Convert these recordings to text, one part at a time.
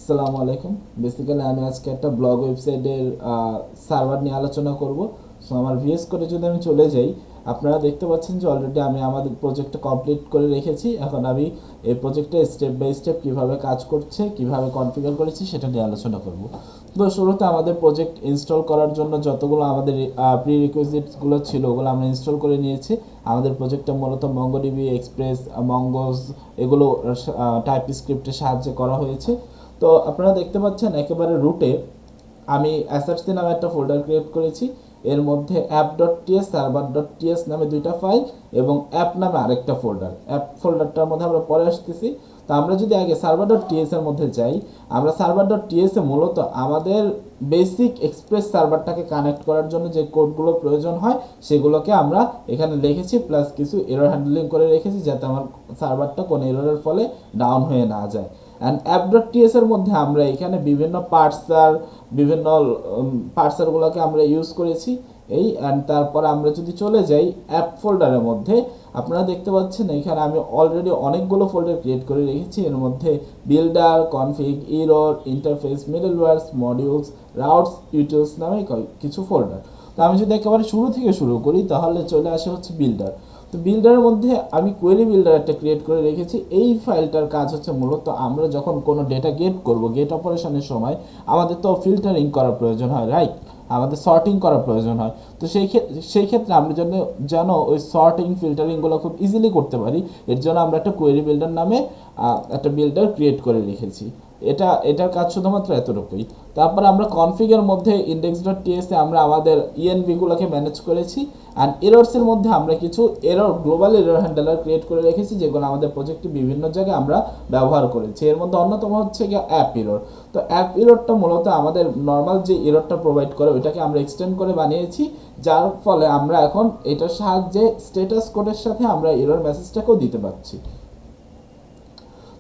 আসসালামু আলাইকুম। বেসিক্যালি আমি আজকে একটা ব্লগ ওয়েবসাইটের সার্ভার নিয়ে আলোচনা করব। সো আমার ভিএস কোডে যদি আমি চলে যাই, আপনারা দেখতে পাচ্ছেন যে অলরেডি আমি আমাদের প্রজেক্টটা কমপ্লিট করে রেখেছি। এখন আমি এই প্রজেক্টে স্টেপ বাই স্টেপ কীভাবে কাজ করছে, কীভাবে কনফিগার করেছি সেটা নিয়ে আলোচনা করব। তো শুরুতে আমাদের প্রজেক্ট ইনস্টল করার জন্য যতগুলো আমাদের প্রি রিকুইজিটসগুলো ছিল ওগুলো আমরা ইনস্টল করে নিয়েছি। আমাদের প্রজেক্টটা মূলত মঙ্গোডিবি, এক্সপ্রেস, মঙ্গোজ এগুলো টাইপ স্ক্রিপ্টের সাহায্যে করা হয়েছে। তো আপনারা দেখতে পাচ্ছেন একেবারে রুটে আমি অ্যাসার্সি নামে একটা ফোল্ডার ক্রিয়েট করেছি। এর মধ্যে app dot T S, server dot T S নামে দুইটা ফাইল এবং অ্যাপ নামে আরেকটা ফোল্ডার। অ্যাপ ফোল্ডারটার মধ্যে আমরা পরে আসতেছি। তো আমরা যদি আগে সার্ভার ডট টিএস এর মধ্যে যাই, আমরা সার্ভার ডট টিএস এ মূলত আমাদের বেসিক এক্সপ্রেস সার্ভারটাকে কানেক্ট করার জন্য যে কোডগুলো প্রয়োজন হয় সেগুলোকে আমরা এখানে লিখেছি, প্লাস কিছু এরর হ্যান্ডলিং করে রেখেছি যাতে আমার সার্ভারটা কোনো এররের ফলে ডাউন হয়ে না যায়। অ্যান্ড অ্যাপ ডট টিএস এর মধ্যে আমরা এখানে বিভিন্ন পার্সারগুলোকে আমরা ইউজ করেছি এই। অ্যান্ড তারপর আমরা যদি চলে যাই অ্যাপ ফোল্ডারের মধ্যে, আপনারা দেখতে পাচ্ছেন এখানে আমি অলরেডি অনেকগুলো ফোল্ডার ক্রিয়েট করে রেখেছি। এর মধ্যে builder, config, error, interface, middlewares, modules, routes, utils নামে কিছু ফোল্ডার। তো আমি যদি একেবারে শুরু থেকে শুরু করি তাহলে চলে আসে হচ্ছে বিল্ডার। তো বিল্ডারের মধ্যে আমি কোয়েরি বিল্ডার একটা ক্রিয়েট করে রেখেছি। এই ফাইলটার কাজ হচ্ছে মূলত আমরা যখন কোনো ডেটা গেট করব, গেট অপারেশনের সময় আমাদের তো ফিল্টারিং করার প্রয়োজন হয়, রাইট? আমাদের সর্টিং করার প্রয়োজন হয়। তো সেই ক্ষেত্রে আমরা যেন ওই সর্টিং ফিল্টারিংগুলো খুব ইজিলি করতে পারি, এর জন্য আমরা একটা কোয়েরি বিল্ডার নামে একটা বিল্ডার ক্রিয়েট করে রেখেছি। এটার কাজ শুধুমাত্র এতটুকুই। তারপর আমরা কনফিগের মধ্যে ইন্ডেক্স ডট টিএসে আমরা আমাদের ইএনভিগুলোকে ম্যানেজ করেছি। অ্যান্ড এররসের মধ্যে আমরা কিছু গ্লোবাল এরর হ্যান্ডেলার ক্রিয়েট করে রেখেছি যেগুলো আমাদের প্রজেক্টে বিভিন্ন জায়গায় আমরা ব্যবহার করেছি। এর মধ্যে অন্যতম হচ্ছে গিয়ে অ্যাপ এরর। তো অ্যাপ এররটা মূলত আমাদের নর্মাল যে এররটা প্রোভাইড করে ওইটাকে আমরা এক্সটেন্ড করে বানিয়েছি, যার ফলে আমরা এখন এটার সাহায্যে স্ট্যাটাস কোডের সাথে আমরা এরর মেসেজটাকেও দিতে পারছি।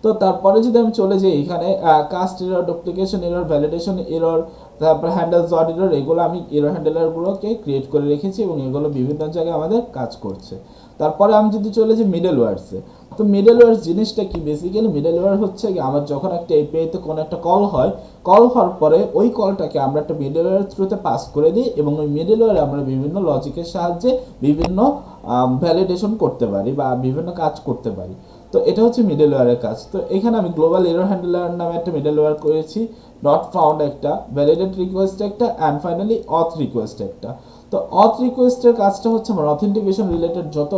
তো তারপরে যদি আমি চলে যাই এখানে cast error, duplication error, validation error, তারপর হ্যান্ডেল জট এরর, এগুলো আমি এরর হ্যান্ডেলারগুলোকে ক্রিয়েট করে রেখেছি এবং এগুলো বিভিন্ন জায়গায় আমাদের কাজ করছে। তারপরে আমি যদি চলে যাই মিডলওয়্যারসে, তো মিডলওয়্যার জিনিসটা কি? বেসিক্যালি মিডলওয়্যার হচ্ছে কি, আমার যখন একটা এপিআইতে কোনো একটা কল হয়, কল হওয়ার পরে ওই কলটাকে আমরা একটা মিডলওয়্যার থ্রুতে পাস করে দিই এবং ওই মিডলওয়্যারে আমরা বিভিন্ন লজিকের সাহায্যে বিভিন্ন ভ্যালিডেশন করতে পারি বা বিভিন্ন কাজ করতে পারি। তো এটা হচ্ছে মিডলওয়্যারের কাজ। তো এখানে আমি গ্লোবাল এরর হ্যান্ডলার নামে একটা মিডলওয়্যার করেছি, নট ফাউন্ড একটা, ভ্যালিডেট রিকোয়েস্ট একটা, অ্যান্ড ফাইনালি অথ রিকোয়েস্ট একটা। তো অথ রিকোয়েস্টের কাজটা হচ্ছে আমার অথেন্টিকেশন রিলেটেড যত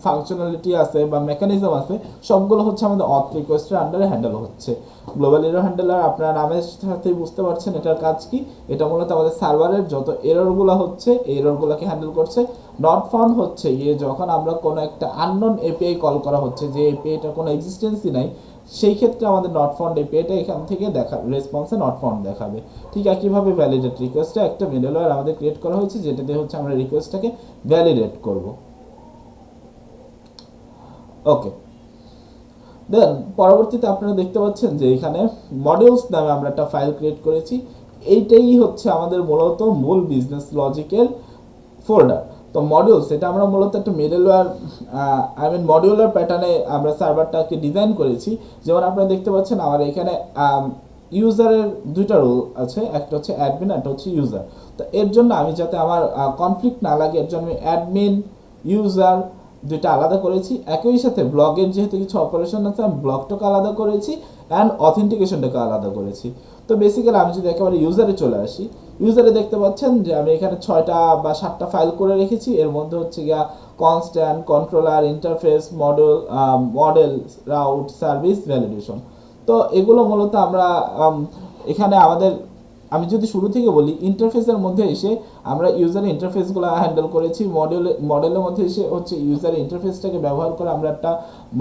ফাংশনালিটি আছে বা মেকানিজম আছে সবগুলো হচ্ছে আমাদের অথ রিকোয়েস্টের আন্ডারে হ্যান্ডেল হচ্ছে। গ্লোবাল এরর হ্যান্ডেলার আপনারা নামের সাথেই বুঝতে পারছেন এটার কাজ কি। এটা মূলত আমাদের সার্ভারের যত এররগুলো হচ্ছে এই এররগুলোকে হ্যান্ডেল করছে। নট ফাউন্ড হচ্ছে গিয়ে যখন আমরা কোনো একটা আননোন এপিআই কল করা হচ্ছে, যে এপিআইটার কোনো এক্সিস্টেন্সই নাই, সেই ক্ষেত্রে আমাদের নট ফাউন্ড এপিআইটা এখান থেকে রেসপন্সে নট ফাউন্ড দেখাবে। ঠিক একইভাবে ভ্যালিডেট রিকোয়েস্টে একটা মিডলওয়্যার আমাদের ক্রিয়েট করা হয়েছে যেটা দিয়ে হচ্ছে আমরা রিকোয়েস্টটাকে ভ্যালিডেট করব। ওকে, দেন পরবর্তীতে আপনারা দেখতে পাচ্ছেন যে এখানে মডিউলস নামে আমরা একটা ফাইল ক্রিয়েট করেছি। এইটাই হচ্ছে আমাদের মূলত মূল বিজনেস লজিকের ফোল্ডার। তো মডিউলস এটা আমরা মূলত একটা মিডলওয়্যার মডিউলার প্যাটার্নে আমরা সার্ভারটাকে ডিজাইন করেছি। যেমন আপনারা দেখতে পাচ্ছেন আমার এখানে ইউজারের দুইটা রোল আছে, একটা হচ্ছে অ্যাডমিন, একটা হচ্ছে ইউজার। তো এর জন্য আমি যাতে আমার কনফ্লিক্ট না লাগে এর জন্য আমি অ্যাডমিন, ইউজার দুইটা আলাদা করেছি। একই সাথে ব্লগের যেহেতু কিছু অপারেশন আছে আমি ব্লগটাকে আলাদা করেছি অ্যান্ড অথেন্টিকেশনটাকে আলাদা করেছি। তো বেসিক্যালি আমি যদি একেবারে ইউজারে চলে আসি, ইউজারে দেখতে পাচ্ছেন যে আমি এখানে 6টা বা 7টা ফাইল করে রেখেছি। এর মধ্যে হচ্ছে গিয়া constant, controller, interface, model, route, service, validation. তো এগুলো মূলত আমরা এখানে আমি যদি শুরু থেকে বলি, ইন্টারফেসের মধ্যে এসে আমরা ইউজার ইন্টারফেসগুলো হ্যান্ডেল করেছি। মডেলের মধ্যে এসে হচ্ছে ইউজার ইন্টারফেসটাকে ব্যবহার করে আমরা একটা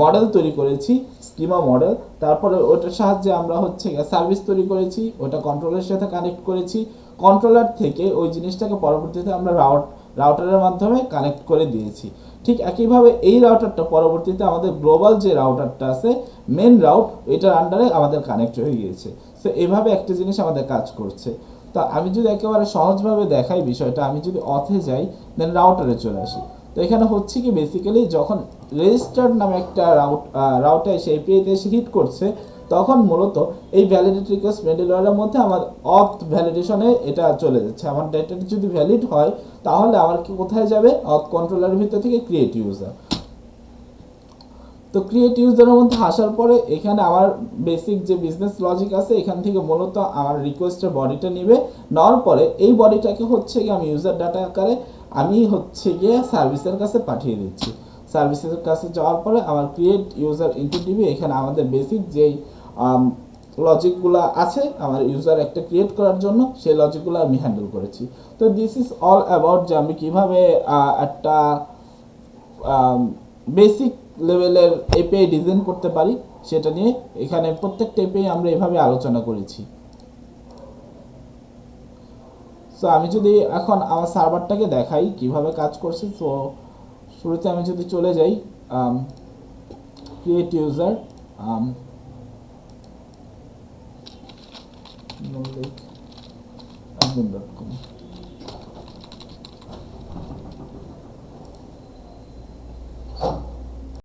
মডেল তৈরি করেছি, স্কিমা মডেল। তারপরে ওটার সাহায্যে আমরা হচ্ছে সার্ভিস তৈরি করেছি, ওটা কন্ট্রোলের সাথে কানেক্ট করেছি। কন্ট্রোলার থেকে ওই জিনিসটাকে পরবর্তীতে আমরা রাউটারের মাধ্যমে কানেক্ট করে দিয়েছি। ঠিক একইভাবে এই রাউটারটা পরবর্তীতে আমাদের গ্লোবাল যে রাউটারটা আছে, মেন রাউট, এটার আন্ডারে আমাদের কানেক্ট হয়ে গিয়েছে। সো এভাবে একটা জিনিস আমাদের কাজ করছে। তো আমি যদি একেবারে সহজভাবে দেখাই বিষয়টা, আমি যদি অথে যাই দেন রাউটারে চলে আসি, তো এখানে হচ্ছে কি বেসিক্যালি যখন রেজিস্টার্ড নামে একটা রাউটে এসে এপিআইতে এসে হিট করছে তখন মূলত এই ভ্যালিডিটি রিকোয়েস্ট মিডলওয়্যারের মধ্যে আমার অথ ভ্যালিডেশনে এটা চলে যাচ্ছে। আমার ডেটাটি যদি ভ্যালিড হয় তাহলে আমার কি কোথায় যাবে, অথ কন্ট্রোলারের ভিতর থেকে ক্রিয়েট ইউজার। তো ক্রিয়েট ইউজারের মধ্যে আসার পরে এখানে আমার বেসিক যে বিজনেস লজিক আছে এখান থেকে মূলত আমার রিকোয়েস্টের বডিটা নেবে, নেওয়ার পরে এই বডিটাকে হচ্ছে গিয়ে আমি ইউজার ডাটা আকারে আমি হচ্ছে গিয়ে সার্ভিসের কাছে পাঠিয়ে দিচ্ছি। সার্ভিসের কাছে যাওয়ার পরে আমার ক্রিয়েট ইউজার ইনটু ডিবি, এখানে আমাদের বেসিক যেই লজিকগুলো আছে আমার ইউজার একটা ক্রিয়েট করার জন্য সেই লজিকগুলো আমি হ্যান্ডেল করেছি। তো দিস ইজ অল অ্যাবাউট যে আমি কীভাবে একটা বেসিক লেভেলের এপিআই ডিজাইন করতে পারি সেটা নিয়ে এখানে প্রত্যেকটা এপিআই আমরা এভাবে আলোচনা করেছি। সো আমি যদি এখন আমার সার্ভারটাকে দেখাই কিভাবে কাজ করছে, তো শুরুতে আমি যদি চলে যাই ক্রিয়েট ইউজার admin.com